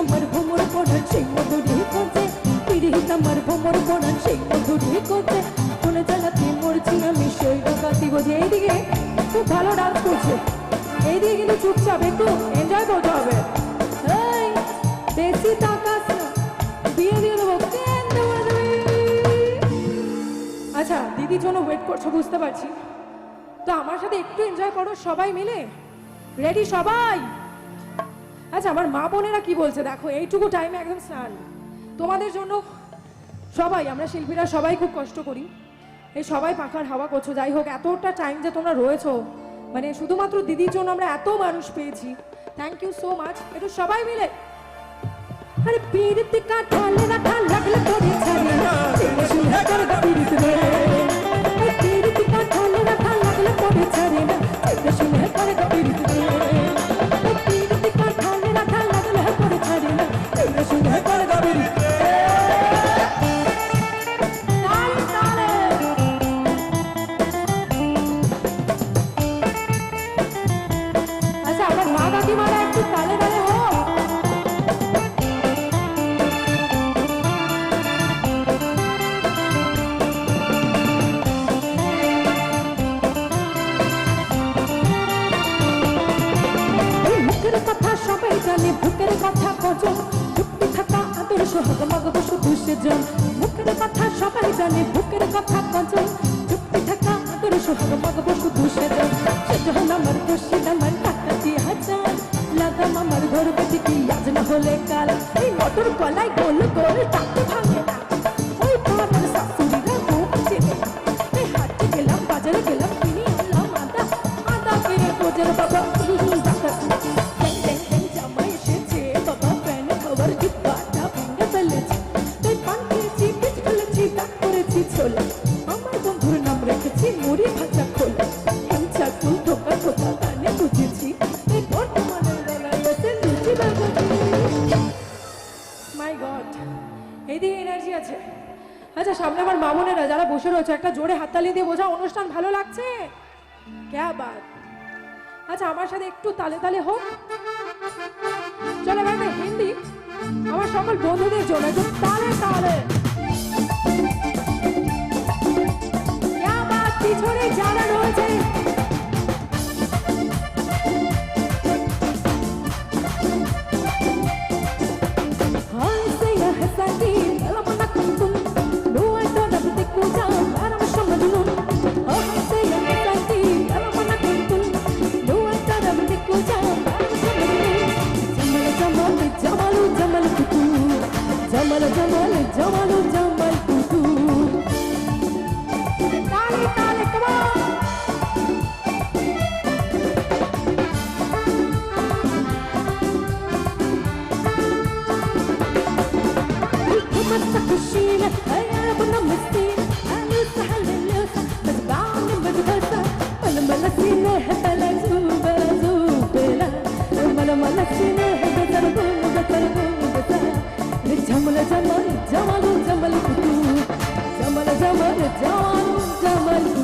আমার ভ্রমর পড়ান সেই মধুরি করছে, পিড়িত আমার ভ্রমর পড়ান সেই মধুরি করছে, কোন জ্বালাতে মরছি আমি সেই ডাকাতি বোঝে। এইদিকে খুব ভালো ডান্স করছে, এইদিকে কিন্তু চুপচাপ একটু এনজয় করতে হবে। এই বেশি তাকাস না, বিয়ে দিয়ে দেবো। আচ্ছা দিদির জন্য ওয়েট করছো বুঝতে পারছি, তো আমার সাথে একটু এনজয় করো সবাই মিলে। রেডি সবাই? আচ্ছা আমার মা বোনেরা কি বলছে দেখো, এইটুকু টাইমে একদম স্নান তোমাদের জন্য। সবাই আমরা শিল্পীরা সবাই খুব কষ্ট করি, এই সবাই পাখার হাওয়া করছো। যাই হোক এতটা টাইম যে তোমরা রয়েছো, মানে শুধুমাত্র দিদির জন্য আমরা এত মানুষ পেয়েছি, থ্যাংক ইউ সো মাচ। একটু সবাই মিলে। আরে পীড়িত কাঠাল রাখা লাগলে তোরে ছাড়ে না, তেরে শুনে করগা পীড়িত রে। পীড়িত কাঠাল রাখা লাগলে তোরে ছাড়ে না, তেরে শুনে করগা পীড়িত রে। পীড়িত কাঠাল রাখা লাগলে তোরে ছাড়ে না, তেরে শুনে করগা পীড়িত রে। আচ্ছা আমার মা কাকিমারা একটু তালে তালে হোক। সবাই জানে বুকের কথা কজন, চুপটি থাকা আদর সোহাগ মগব শুধু সেজন। বুকের কথা সবাই জানে বুকের কথা কজন, চুপটি থাকা আদর সোহাগ মগব শুধু সেজন। সেজন আমার খুশি আমার টাকা দিয়ে হাজার, লাগাম আমার ধরবে কি আজ না হলে কাল। এই মটর কলাই গোল গোল টাকতে ভাঙে না, ওই আমার শাশুড়িরা বুক চেনে। এই হাটে গেলাম বাজারে গেলাম কিনে আনলাম আদা, আদা কিনে বোঝের বাবা আমার বন্ধুর নাম রেখেছি মুড়ি ভাজা খোলা। হিংসা ফুল ধোকা ধোকা গানে বুঝেছি, এই বর্তমানের বেলায় এসে লুচি বাবুজি। মাই গড এইদিকে এনার্জি আছে। আচ্ছা সামনে আমার মামুনেরা যারা বসে রয়েছে একটা জোরে হাততালি দিয়ে বোঝা অনুষ্ঠান ভালো লাগছে। ক্যা বাত। আচ্ছা আমার সাথে একটু তালে তালে হোক। চলো এবার হিন্দি আমার সকল বন্ধুদের জন্য একটু তালে তালে। পিছনে যারা রয়েছে জমাল জমাল জমাল জমাল কুতু। তালে তালে come on। مست خشيلة هيا بنا مسين ألوسة هللوسة بس بعمل مدرسة ولا ملسينا هبلا زوبلا زوبلا ولا ملسينا هبلا زوبلا زوبلا جمل جمل جمل جمل كتو جمل جمل جمل جمل